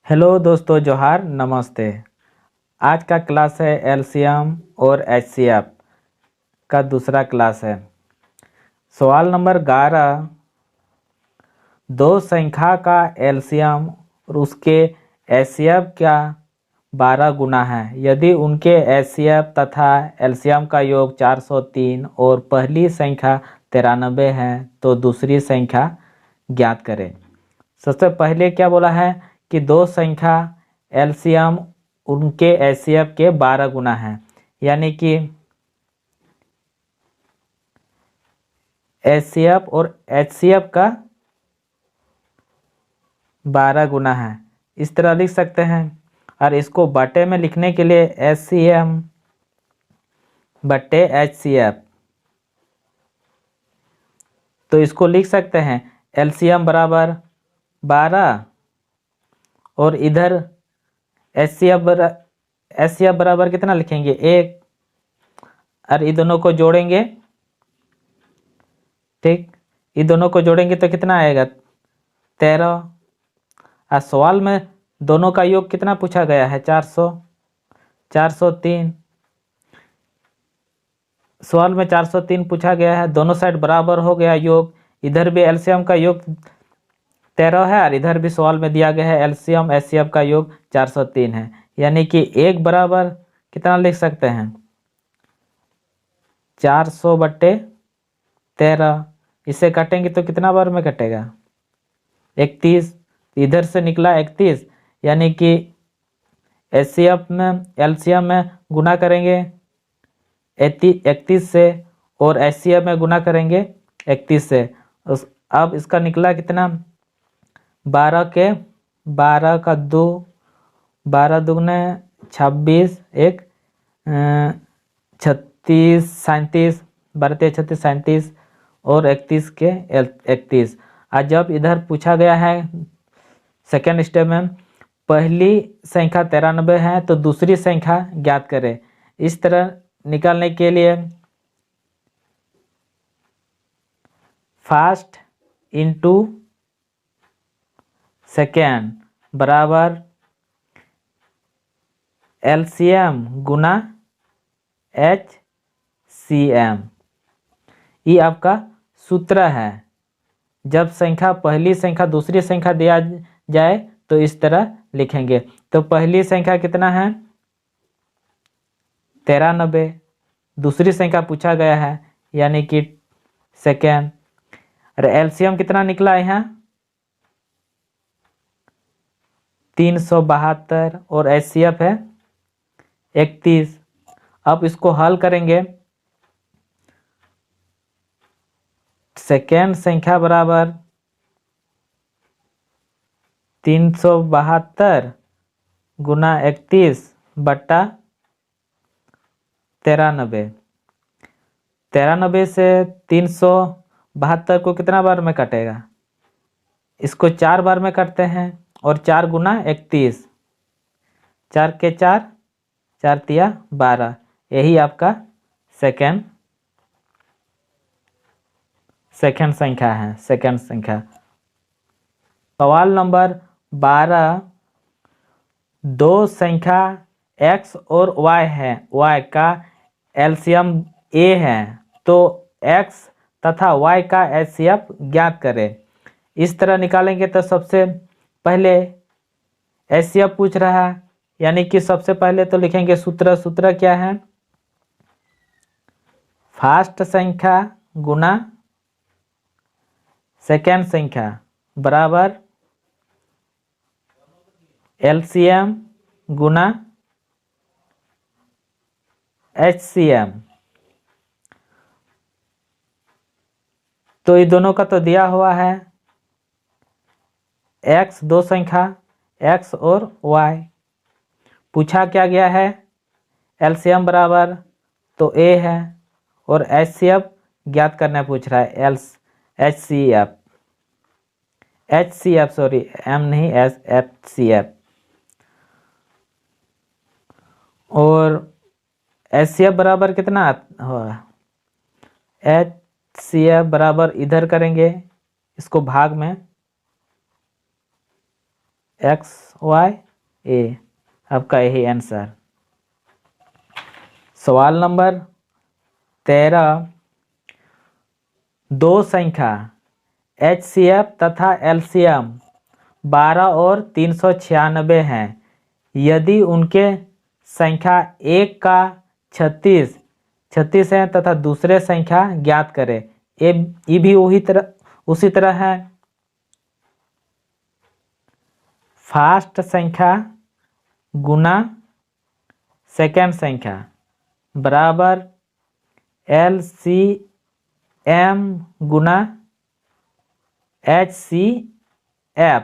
Hello दोस्तों, जोहार, नमस्ते। आज का क्लास है एलसीएम और एचसीएफ का दूसरा क्लास है। सवाल नंबर 11। दो संख्या का एलसीएम और उसके एचसीएफ का 12 गुना है। यदि उनके एचसीएफ तथा एलसीएम का योग 403 और पहली संख्या 93 है तो दूसरी संख्या ज्ञात करें। सबसे पहले क्या बोला है कि दो संख्या एलसीएम उनके एचसीएफ के 12 गुना है, यानी कि एचसीएफ और एचसीएफ का 12 गुना है। इस तरह लिख सकते हैं। और इसको बटे में लिखने के लिए एचसीएम बटे एचसीएफ, तो इसको लिख सकते हैं एलसीएम बराबर 12 और इधर एचसीएफ बराबर कितना लिखेंगे 1, और इन दोनों को जोड़ेंगे। ठीक, इन दोनों को जोड़ेंगे तो कितना आएगा 13। और सवाल में दोनों का योग कितना पूछा गया है 403। सवाल में 403 पूछा गया है, दोनों साइड बराबर हो गया योग। इधर भी एलसीएम का योग 13 है और इधर भी सवाल में दिया गया है एलसीएम एचसीएफ का योग 403 है, यानी कि 1 बराबर कितना लिख सकते हैं 400 बटे 13। इसे काटेंगे तो कितना बार में कटेगा 31। इधर से निकला 31, यानी कि एचसीएफ में एलसीएम में गुना करेंगे 31 से और एचसीएफ में गुना करेंगे 31 से। अब इसका निकला कितना 12 का 2, 12 दुगने 26, 1 36, 37, 12 36 37 और 31 के 31। आज जब इधर पूछा गया है सेकेंड स्टेप में पहली संख्या 93 है तो दूसरी संख्या ज्ञात करें। इस तरह निकालने के लिए फर्स्ट इंटू सेकेंड बराबर एलसीएम गुना एचसीएम, ये आपका सूत्र है। जब संख्या पहली संख्या दूसरी संख्या दिया जाए तो इस तरह लिखेंगे। तो पहली संख्या कितना है 93, दूसरी संख्या पूछा गया है यानी कि सेकेंड। और एलसीएम कितना निकला यहाँ 372 और एचसीएफ है 31। अब इसको हल करेंगे। सेकेंड संख्या बराबर 372 गुना 31 बट्टा 93। 93 से 372 को कितना बार में कटेगा, इसको 4 बार में करते हैं। और 4 गुना 31, 4 के 4, 4 तिया 12, यही आपका सेकेंड संख्या है। सेकेंड संख्या। सवाल नंबर 12। दो संख्या x और y है, y का एलसीएम a है तो x तथा y का एचसीएफ ज्ञात करें। इस तरह निकालेंगे तो सबसे पहले एचसीएफ पूछ रहा है, यानी कि सबसे पहले तो लिखेंगे सूत्र क्या है फर्स्ट संख्या गुना सेकेंड संख्या बराबर एलसीएम गुना एचसीएम। तो ये दोनों का तो दिया हुआ है x, दो संख्या x और y। पूछा क्या गया है एलसीएम बराबर तो a है और एचसीएफ ज्ञात करना पूछ रहा है एचसीएफ सॉरी m नहीं एचसीएफ। और एचसीएफ बराबर कितना होगा एचसीएफ बराबर इधर करेंगे इसको भाग में XYA, आपका यही आंसर। सवाल नंबर 13, दो संख्या HCF तथा LCM 12 और 396 हैं। यदि उनके संख्या एक का 36 है तथा दूसरे संख्या ज्ञात करें। ये भी उसी तरह है। फर्स्ट संख्या गुना सेकेंड संख्या बराबर LCM गुना HCF।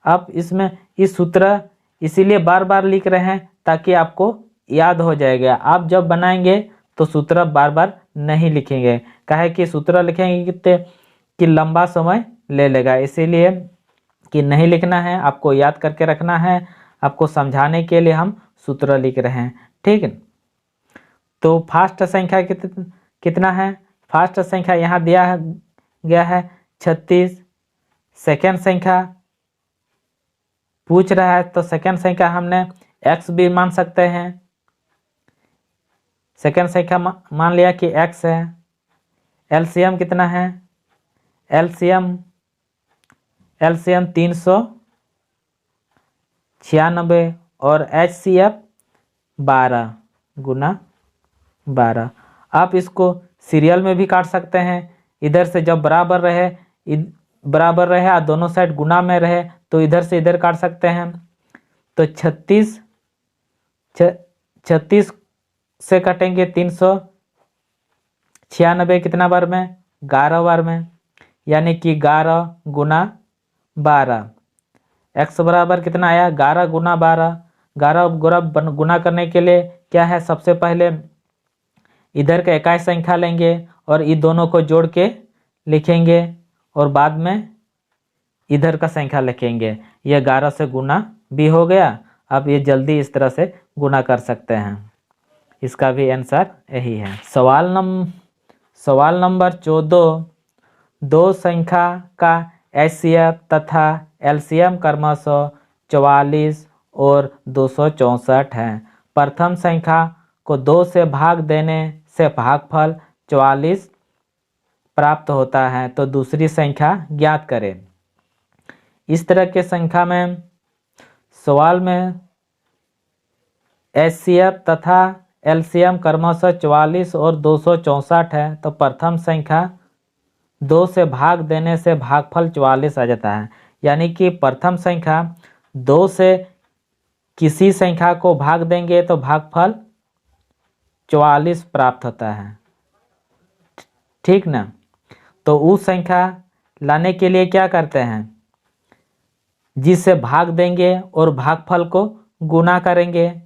अब इसमें इस सूत्र इसीलिए बार बार लिख रहे हैं ताकि आपको याद हो जाएगा। आप जब बनाएंगे तो सूत्र बार बार नहीं लिखेंगे, काहे कि सूत्र लिखेंगे कि लंबा समय ले लेगा, इसीलिए कि नहीं लिखना है, आपको याद करके रखना है। आपको समझाने के लिए हम सूत्र लिख रहे हैं, ठीक है। तो फर्स्ट संख्या कितना है? फर्स्ट संख्या यहाँ दिया गया है 36। सेकेंड संख्या पूछ रहा है तो सेकेंड संख्या हमने x भी मान सकते हैं। सेकेंड संख्या मान लिया कि x है। LCM कितना है? LCM 396 और HCF 12 गुना 12। आप इसको सीरियल में भी काट सकते हैं। इधर से जब बराबर रहे और दोनों साइड गुना में रहे तो इधर से इधर काट सकते हैं। तो 36 से कटेंगे 396 कितना बार में? 11 बार में, यानी कि 11 गुना 12। x बराबर कितना आया? 11 गुना 12। 11 गुना करने के लिए क्या है, सबसे पहले इधर का इकाई संख्या लेंगे और इन दोनों को जोड़ के लिखेंगे और बाद में इधर का संख्या लिखेंगे। यह 11 से गुना भी हो गया। अब ये जल्दी इस तरह से गुना कर सकते हैं। इसका भी आंसर यही है। सवाल नंबर 14, दो संख्या का HCF तथा LCM क्रमशः 44 और 264 है। प्रथम संख्या को 2 से भाग देने से भागफल 44 प्राप्त होता है, तो दूसरी संख्या ज्ञात करें। इस तरह के संख्या में सवाल में HCF तथा LCM क्रमशः 44 और 264 है, तो प्रथम संख्या 2 से भाग देने से भागफल 44 आ जाता है। यानी कि प्रथम संख्या 2 से किसी संख्या को भाग देंगे तो भागफल 44 प्राप्त होता है, ठीक ना। तो उस संख्या लाने के लिए क्या करते हैं, जिससे भाग देंगे और भागफल को गुना करेंगे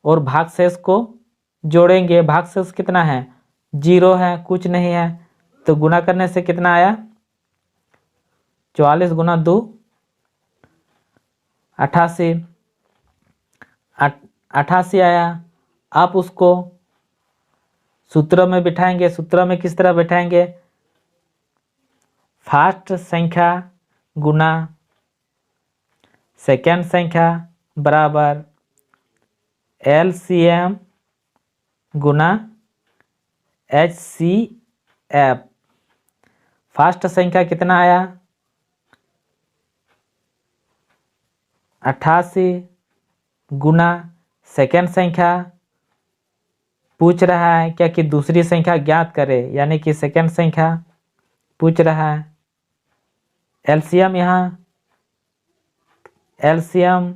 और भागशेष को जोड़ेंगे। भागशेष कितना है? 0 है, कुछ नहीं है। तो गुना करने से कितना आया? 44 गुना 2 88 आया। आप उसको सूत्र में बिठाएंगे। सूत्र में किस तरह बिठाएंगे? फर्स्ट संख्या गुना सेकेंड संख्या बराबर LCM गुना HCF। फर्स्ट संख्या कितना आया? 88 गुना सेकेंड संख्या पूछ रहा है क्या कि दूसरी संख्या ज्ञात करे, यानी कि सेकेंड संख्या पूछ रहा है। LCM यहाँ LCM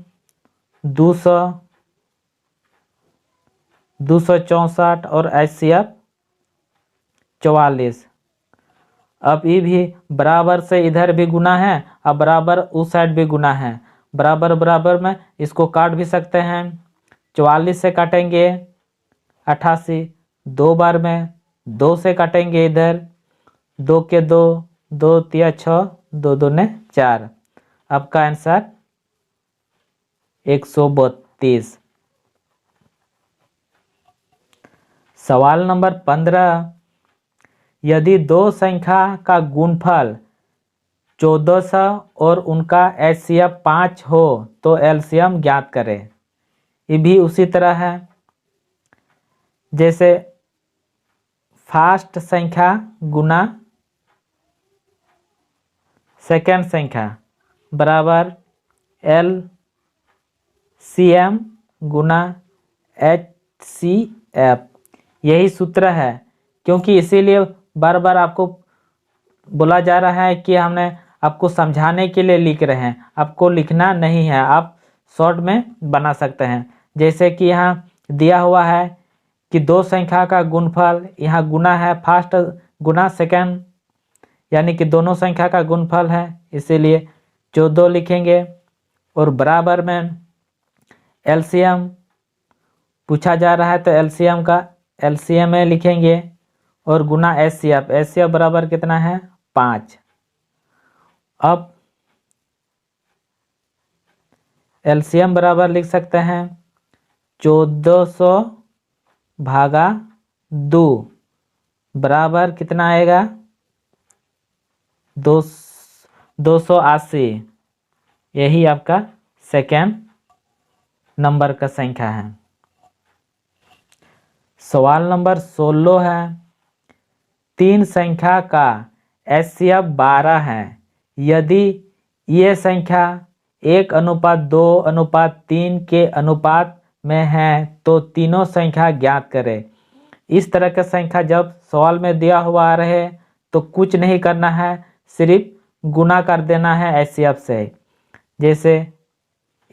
264 और HCF 44। अब ये भी बराबर से इधर भी गुना है और बराबर उस साइड भी गुना है। बराबर बराबर में इसको काट भी सकते हैं। 44 से काटेंगे 88, 2 बार में 2 से काटेंगे इधर, 2 के 2, 2 तिया 6, 2 दूने 4। आपका आंसर 132। सवाल नंबर 15, यदि दो संख्या का गुणफल 1400 और उनका एचसीएफ 5 हो तो एलसीएम ज्ञात करें। ये भी उसी तरह है, जैसे फर्स्ट संख्या गुना सेकेंड संख्या बराबर एलसीएम गुना एचसीएफ। यही सूत्र है, क्योंकि इसीलिए बार बार आपको बोला जा रहा है कि हमने आपको समझाने के लिए लिख रहे हैं, आपको लिखना नहीं है, आप शॉर्ट में बना सकते हैं। जैसे कि यहाँ दिया हुआ है कि दो संख्या का गुणफल, यहाँ गुना है फर्स्ट गुना सेकेंड, यानी कि दोनों संख्या का गुणफल है, इसीलिए 14 लिखेंगे। और बराबर में एलसीएम पूछा जा रहा है तो एलसीएम का एलसीएम में लिखेंगे और गुना एचसीएफ। एचसीएफ बराबर कितना है 5। अब एलसीएम बराबर लिख सकते हैं 1400 भागा 2 बराबर कितना आएगा 280। यही आपका सेकेंड नंबर का संख्या है। सवाल नंबर 16 है, तीन संख्या का एचसीएफ 12 है। यदि ये संख्या 1:2:3 के अनुपात में है तो तीनों संख्या ज्ञात करें। इस तरह का संख्या जब सवाल में दिया हुआ रहे तो कुछ नहीं करना है, सिर्फ गुना कर देना है एचसीएफ से। जैसे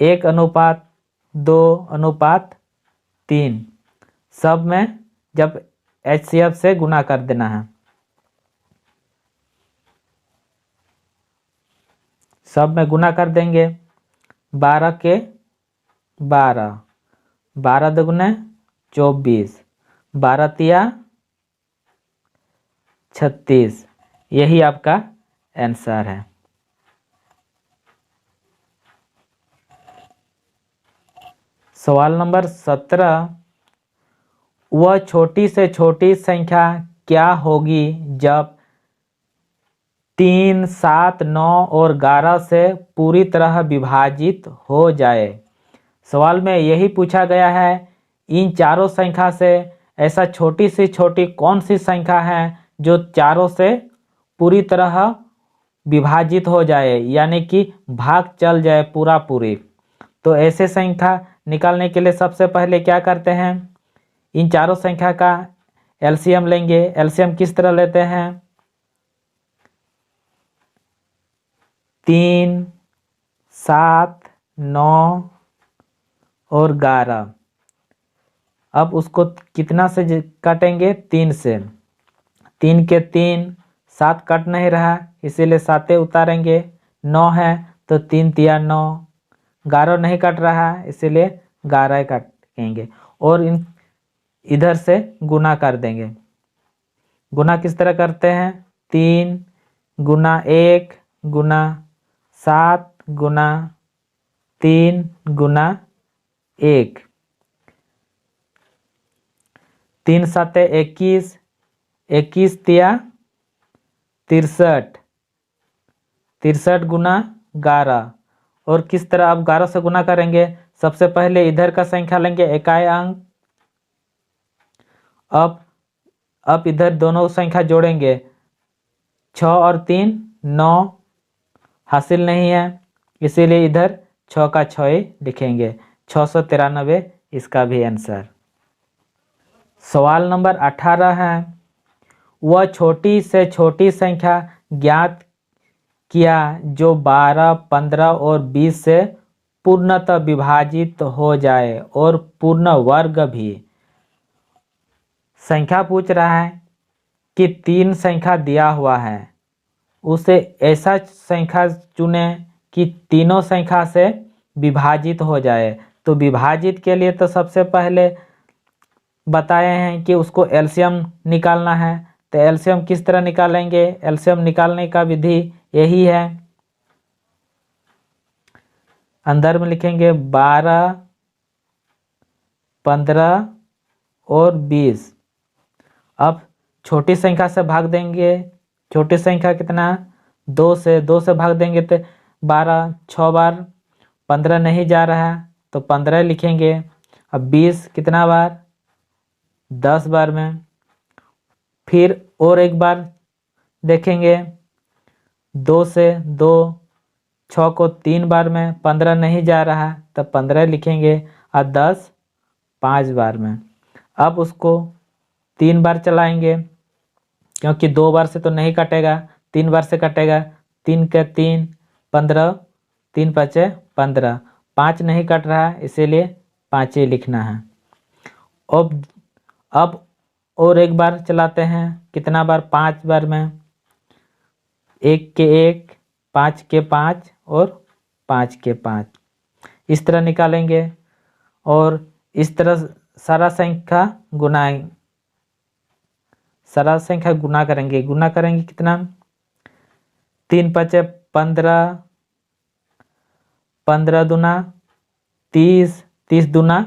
1:2:3 सब में जब एचसीएफ से गुना कर देना है, सब में गुना कर देंगे। 12 के 12, 12 दुगुने 24, 12 तिया 36। यही आपका आंसर है। सवाल नंबर 17, वह छोटी से छोटी संख्या क्या होगी जब 3, 7, 9 और 11 से पूरी तरह विभाजित हो जाए। सवाल में यही पूछा गया है, इन चारों संख्या से ऐसा छोटी से छोटी कौन सी संख्या है जो चारों से पूरी तरह विभाजित हो जाए, यानी कि भाग चल जाए पूरा पूरी। तो ऐसे संख्या निकालने के लिए सबसे पहले क्या करते हैं, इन चारों संख्या का एलसीएम लेंगे। एलसीएम किस तरह लेते हैं, 3, 7, 9 और 11। अब उसको कितना से काटेंगे, 3 से। 3 के 3, 7 कट नहीं रहा इसीलिए 7 उतारेंगे। 9 है तो 3 तिया 9, 11 नहीं कट रहा इसीलिए 11 काटेंगे और इधर से गुना कर देंगे। गुना किस तरह करते हैं, 3 गुना 1 गुना 7 गुना 3 गुना 1, 3 7 21, 21 तिया 63, 63 गुना 11। और किस तरह आप 11 से गुना करेंगे, सबसे पहले इधर का संख्या लेंगे इकाई अंक। अब इधर दोनों संख्या जोड़ेंगे, 6 और 3 9 हासिल नहीं है इसीलिए इधर 6 का 6 ही लिखेंगे। 693 इसका भी आंसर। सवाल नंबर 18 है, वह छोटी से छोटी संख्या ज्ञात किया जो 12, 15 और 20 से पूर्णतः विभाजित हो जाए और पूर्ण वर्ग भी। संख्या पूछ रहा है कि 3 संख्या दिया हुआ है, उसे ऐसा संख्या चुने कि तीनों संख्या से विभाजित हो जाए। तो विभाजित के लिए तो सबसे पहले बताए हैं कि उसको एलसीएम निकालना है। तो एलसीएम किस तरह निकालेंगे, एलसीएम निकालने का विधि यही है, अंदर में लिखेंगे 12, 15 और 20। अब छोटी संख्या से भाग देंगे, छोटी संख्या कितना, 2 से भाग देंगे तो 12, 6 बार 15 नहीं जा रहा है तो 15 लिखेंगे। अब 20 कितना बार, 10 बार में। फिर और एक बार देखेंगे, 2 से 2, 6 को 3 बार में, 15 नहीं जा रहा तो 15 लिखेंगे और 10 5 बार में। अब उसको 3 बार चलाएंगे क्योंकि 2 बार से तो नहीं कटेगा, 3 बार से कटेगा। 3 के 3 15, 3 5 15, 5 नहीं कट रहा है इसीलिए 5 ही लिखना है। अब और एक बार चलाते हैं, कितना बार, 5 बार में। 1 के 1, 5 के 5 और 5 के 5 इस तरह निकालेंगे और इस तरह सारा संख्या गुना करेंगे। गुना करेंगे कितना, 3 5 15, 15 दूना 30, 30 दूना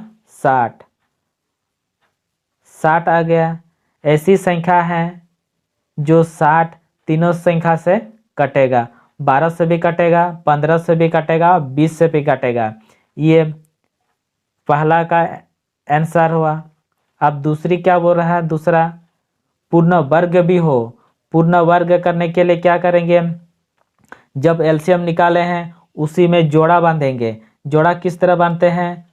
60, 60 आ गया। ऐसी संख्या है जो 60 तीनों संख्या से कटेगा, 12 से भी कटेगा, 15 से भी कटेगा, 20 से भी कटेगा। ये पहला का आंसर हुआ। अब दूसरी क्या बोल रहा है, दूसरा पूर्ण वर्ग भी हो। पूर्ण वर्ग करने के लिए क्या करेंगे, जब एलसीएम निकाले हैं उसी में जोड़ा बांधेंगे। जोड़ा किस तरह बांधते हैं,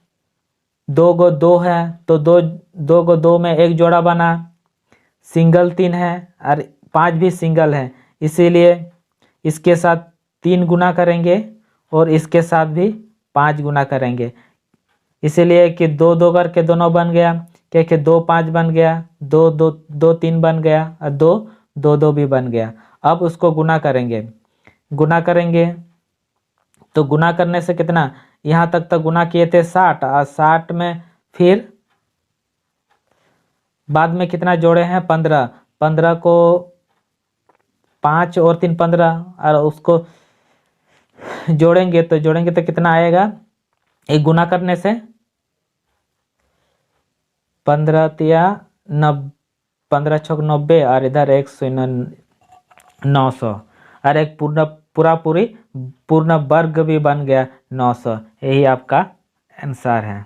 2 को 2 है तो 2 को 2 में एक जोड़ा बना, सिंगल 3 है और 5 भी सिंगल है, इसीलिए इसके साथ 3 गुना करेंगे और इसके साथ भी 5 गुना करेंगे। इसीलिए कि 2 2 करके दोनों बन गया, क्योंकि 2 5 बन गया, 2 2 2 3 बन गया और 2 2 2 भी बन गया। अब उसको गुना करेंगे। गुना करेंगे तो गुना करने से कितना, यहाँ तक गुना किए थे 60 और 60 में फिर बाद में कितना जोड़े हैं, 15, 15 को 5 और 3 15 और उसको जोड़ेंगे तो कितना आएगा, एक गुना करने से 15 तिया 90, 15 छक 90 और इधर 900 और एक पूर्ण वर्ग भी बन गया 900। यही आपका आंसर है।